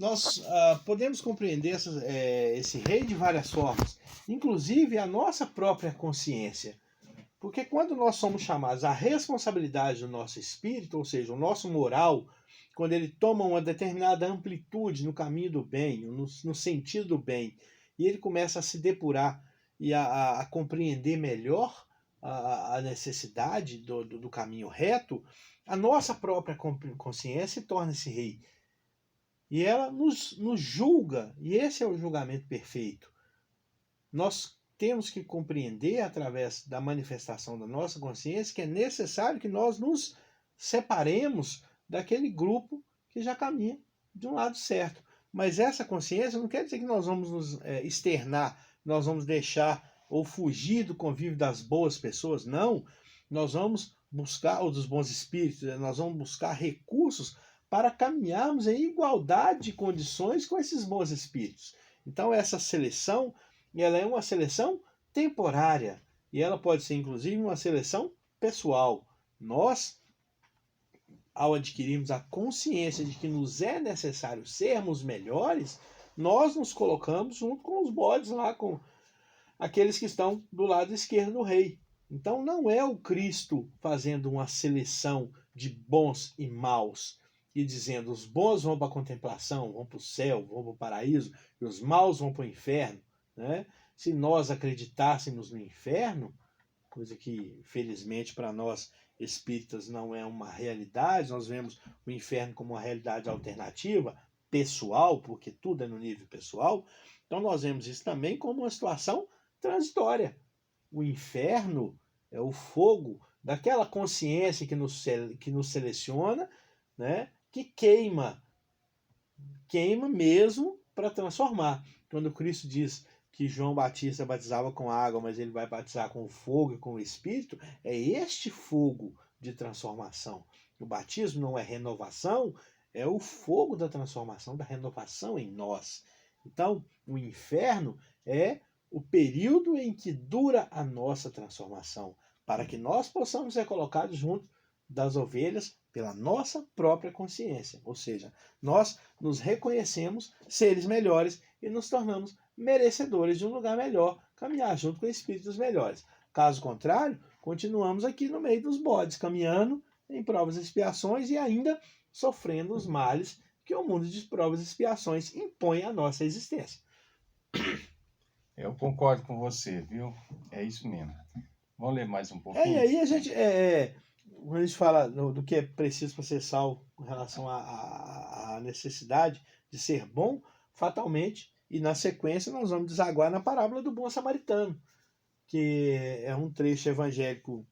nós podemos compreender esse rei de várias formas, inclusive a nossa própria consciência. Porque quando nós somos chamados à responsabilidade do nosso espírito, ou seja, o nosso moral, quando ele toma uma determinada amplitude no caminho do bem, no sentido do bem, e ele começa a se depurar e a compreender melhor a necessidade do caminho reto, a nossa própria consciência torna esse rei. E ela nos julga, e esse é o julgamento perfeito. Nós temos que compreender, através da manifestação da nossa consciência, que é necessário que nós nos separemos daquele grupo que já caminha de um lado certo. Mas essa consciência não quer dizer que nós vamos nos externar, nós vamos deixar ou fugir do convívio das boas pessoas. Não, nós vamos buscar, ou dos bons espíritos, nós vamos buscar recursos para caminharmos em igualdade de condições com esses bons espíritos. Então essa seleção, ela é uma seleção temporária, e ela pode ser inclusive uma seleção pessoal. Nós, ao adquirirmos a consciência de que nos é necessário sermos melhores, nós nos colocamos junto com os bodes lá, com aqueles que estão do lado esquerdo do rei. Então não é o Cristo fazendo uma seleção de bons e maus, e dizendo os bons vão para a contemplação, vão para o céu, vão para o paraíso, e os maus vão para o inferno. Né? Se nós acreditássemos no inferno, coisa que felizmente para nós espíritas não é uma realidade, nós vemos o inferno como uma realidade alternativa, pessoal, porque tudo é no nível pessoal, então nós vemos isso também como uma situação transitória. O inferno é o fogo daquela consciência que nos seleciona, né? Que queima mesmo para transformar. Quando Cristo diz que João Batista batizava com água, mas ele vai batizar com fogo e com o Espírito, é este fogo de transformação. O batismo não é renovação, é o fogo da transformação, da renovação em nós. Então, o inferno é o período em que dura a nossa transformação, para que nós possamos ser colocados junto das ovelhas pela nossa própria consciência. Ou seja, nós nos reconhecemos seres melhores e nos tornamos merecedores de um lugar melhor, caminhar junto com espíritos melhores. Caso contrário, continuamos aqui no meio dos bodes, caminhando em provas e expiações e ainda sofrendo os males que o mundo de provas e expiações impõe à nossa existência. Eu concordo com você, viu? É isso mesmo. Vamos ler mais um pouquinho? E aí a gente, quando a gente fala do que é preciso para ser salvo com relação à necessidade de ser bom, fatalmente, e na sequência nós vamos desaguar na parábola do bom samaritano, que é um trecho evangélico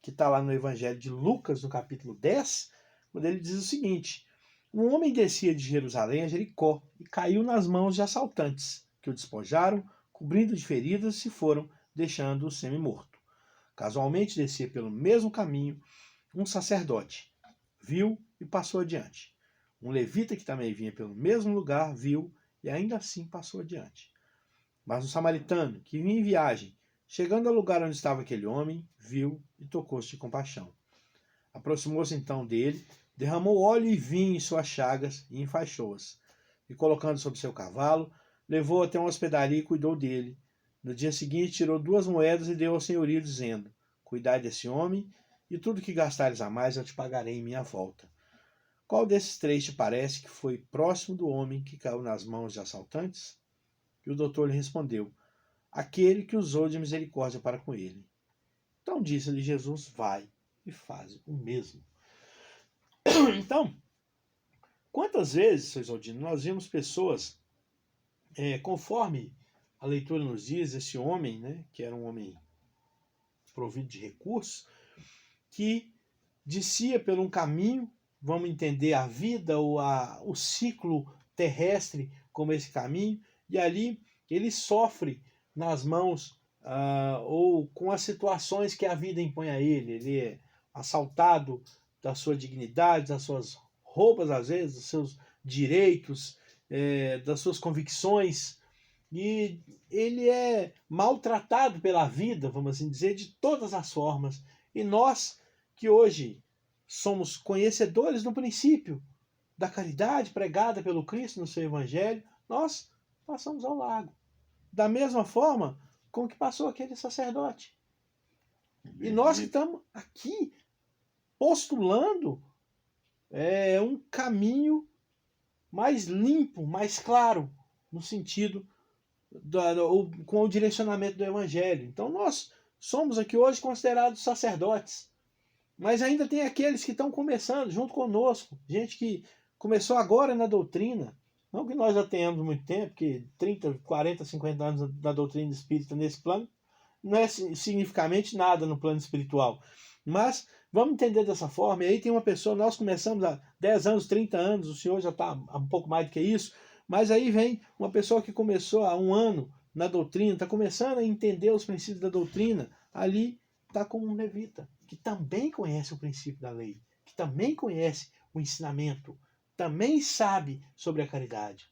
que está lá no Evangelho de Lucas, no capítulo 10, quando ele diz o seguinte: um homem descia de Jerusalém a Jericó e caiu nas mãos de assaltantes, que o despojaram, cobrindo de feridas, e se foram, deixando-o semi-morto. Casualmente descia pelo mesmo caminho um sacerdote, viu e passou adiante. Um levita que também vinha pelo mesmo lugar viu e ainda assim passou adiante. Mas um samaritano que vinha em viagem, chegando ao lugar onde estava aquele homem, viu e tocou-se de compaixão. Aproximou-se então dele, derramou óleo e vinho em suas chagas e enfaixou-as. E colocando sobre seu cavalo, levou até uma hospedaria e cuidou dele. No dia seguinte tirou 2 moedas e deu ao senhorio, dizendo: cuidai desse homem, e tudo que gastares a mais eu te pagarei em minha volta. Qual desses 3 te parece que foi próximo do homem que caiu nas mãos de assaltantes? E o doutor lhe respondeu: aquele que usou de misericórdia para com ele. Então disse-lhe Jesus: vai e faz o mesmo. Então, quantas vezes, Sr. Isaldino, nós vimos pessoas, conforme a leitura nos diz, esse homem, né, que era um homem provido de recursos, que descia por um caminho, vamos entender a vida ou o ciclo terrestre como esse caminho, e ali ele sofre nas mãos ou com as situações que a vida impõe a ele. Ele é assaltado da sua dignidade, das suas roupas às vezes, dos seus direitos, das suas convicções, e ele é maltratado pela vida, vamos assim dizer, de todas as formas. E nós, que hoje somos conhecedores do princípio, da caridade pregada pelo Cristo no seu Evangelho, nós passamos ao largo. Da mesma forma com que passou aquele sacerdote. E nós que estamos aqui postulando um caminho mais limpo, mais claro, no sentido com o direcionamento do Evangelho. Então nós somos aqui hoje considerados sacerdotes, mas ainda tem aqueles que estão começando junto conosco, gente que começou agora na doutrina, não que nós já tenhamos muito tempo, que 30, 40, 50 anos da doutrina espírita nesse plano, não é significativamente nada no plano espiritual, mas vamos entender dessa forma. E aí tem uma pessoa, nós começamos há 10 anos, 30 anos, o senhor já está há um pouco mais do que isso, mas aí vem uma pessoa que começou há 1 ano na doutrina, está começando a entender os princípios da doutrina, ali está como um levita, que também conhece o princípio da lei, que também conhece o ensinamento, também sabe sobre a caridade,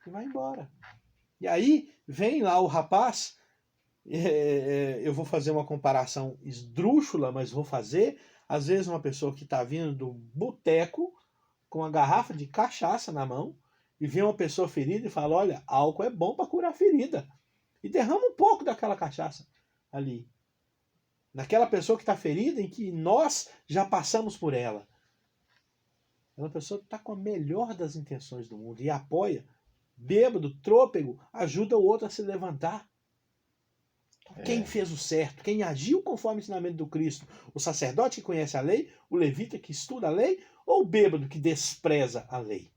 e vai embora. E aí vem lá o rapaz, eu vou fazer uma comparação esdrúxula, mas vou fazer. Às vezes uma pessoa que está vindo do boteco com uma garrafa de cachaça na mão e vê uma pessoa ferida e fala, olha, álcool é bom para curar ferida. E derrama um pouco daquela cachaça ali. Naquela pessoa que está ferida, em que nós já passamos por ela. Uma pessoa que está com a melhor das intenções do mundo e apoia, bêbado, trôpego, ajuda o outro a se levantar. Quem fez o certo, quem agiu conforme o ensinamento do Cristo, o sacerdote que conhece a lei, o levita que estuda a lei, ou o bêbado que despreza a lei?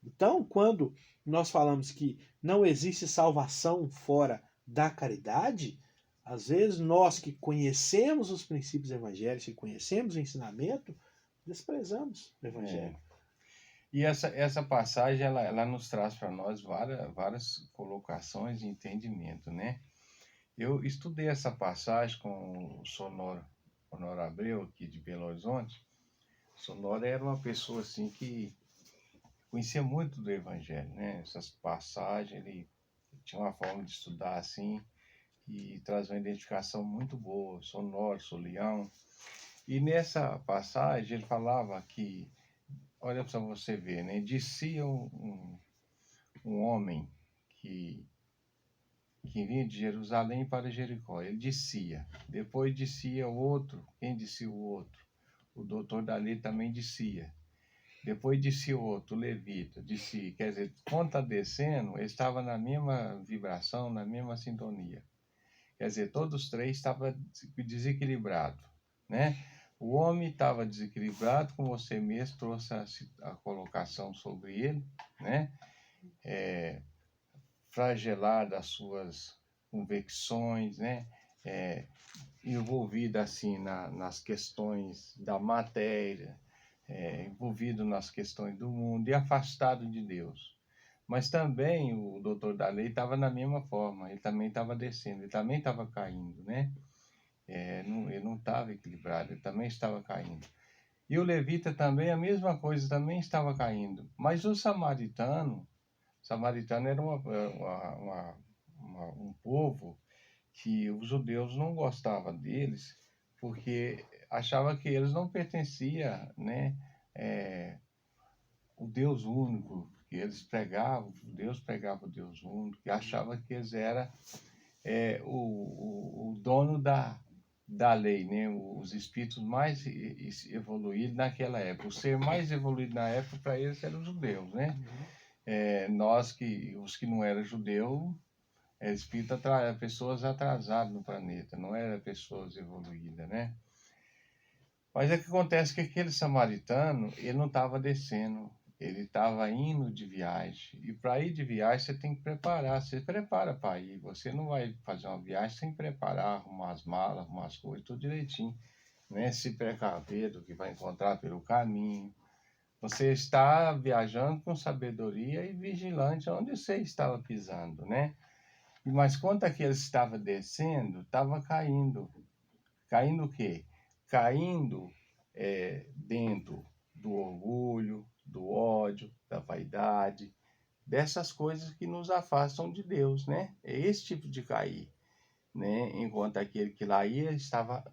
Então, quando nós falamos que não existe salvação fora da caridade, às vezes nós que conhecemos os princípios evangélicos, que conhecemos o ensinamento, desprezamos o evangelho. E essa passagem, ela nos traz para nós várias colocações de entendimento, né? Eu estudei essa passagem com o Sonoro Abreu, aqui de Belo Horizonte. O Sonoro era uma pessoa assim que conhecia muito do Evangelho, né? Essas passagens, ele tinha uma forma de estudar assim e traz uma identificação muito boa, Sonoro, Solião. E nessa passagem ele falava que, olha para você ver, né? Descia um homem que vinha de Jerusalém para Jericó. Ele descia. Depois descia o outro. Quem descia o outro? O doutor da lei também descia. Depois descia o outro, o levita, descia. Quer dizer, quando está descendo, ele estava na mesma vibração, na mesma sintonia. Quer dizer, todos os três estavam desequilibrados, né? O homem estava desequilibrado, como você mesmo trouxe a colocação sobre ele, né? Flagelado as suas convicções, né? Envolvido assim nas questões da matéria, envolvido nas questões do mundo e afastado de Deus. Mas também o doutor da lei estava na mesma forma, ele também estava descendo, ele também estava caindo, né? Ele não estava equilibrado, ele também estava caindo. E o levita também, a mesma coisa, também estava caindo. Mas o samaritano era um povo que os judeus não gostavam deles, porque achava que eles não pertenciam, né, o Deus único, que eles pregavam, Deus pregava o Deus único, e achava que eles eram o dono da lei, né, os espíritos mais evoluídos naquela época. O ser mais evoluído na época para eles eram os judeus, né? Os que não eram judeus, espírito pessoas atrasadas no planeta, não eram pessoas evoluídas, né? Mas o que acontece é que aquele samaritano, ele não estava descendo, ele estava indo de viagem. E para ir de viagem você tem que preparar, você prepara para ir. Você não vai fazer uma viagem sem preparar, arrumar as malas, arrumar as coisas, tudo direitinho, né? Se precaver do que vai encontrar pelo caminho. Você está viajando com sabedoria e vigilante onde você estava pisando, né? Mas quando aquele estava descendo, estava caindo. Caindo o quê? Caindo dentro do orgulho, do ódio, da vaidade, dessas coisas que nos afastam de Deus, né? É esse tipo de cair, né? Enquanto aquele que lá ia estava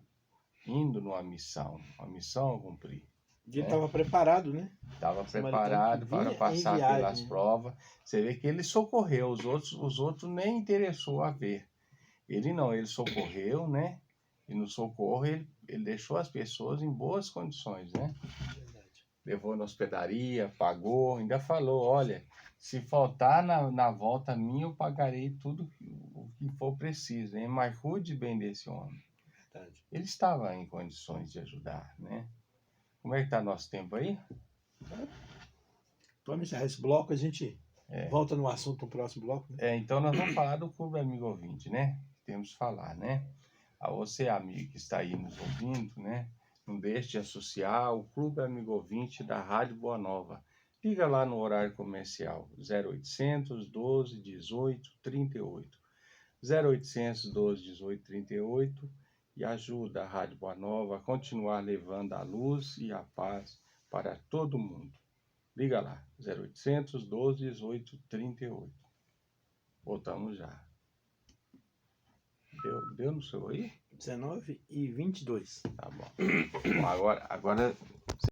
indo numa missão a cumprir. E ele estava preparado, né? Estava Samaritano preparado que para vinha passar em viagem, pelas né? provas. Você vê que ele socorreu, os outros nem interessou a ver. Ele não, ele socorreu, né? E no socorro ele deixou as pessoas em boas condições, né? Verdade. Levou na hospedaria, pagou, ainda falou, olha, se faltar na volta minha, eu pagarei tudo o que for preciso, hein? Mas cuide bem desse homem. Verdade. Ele estava em condições de ajudar, né? Como é que está nosso tempo aí? Vamos encerrar esse bloco, a gente É. volta no assunto no próximo bloco, né? Então nós vamos falar do Clube Amigo Ouvinte, né? Temos que falar, né? A você, amigo que está aí nos ouvindo, né? Não deixe de associar o Clube Amigo Ouvinte da Rádio Boa Nova. Liga lá no horário comercial, 0800 12 18 38. 0800 12 18 38 e ajuda a Rádio Boa Nova a continuar levando a luz e a paz para todo mundo. Liga lá, 0800 12 18 38. Voltamos já. Deu no seu aí? 19 e 22. Tá bom. Bom, agora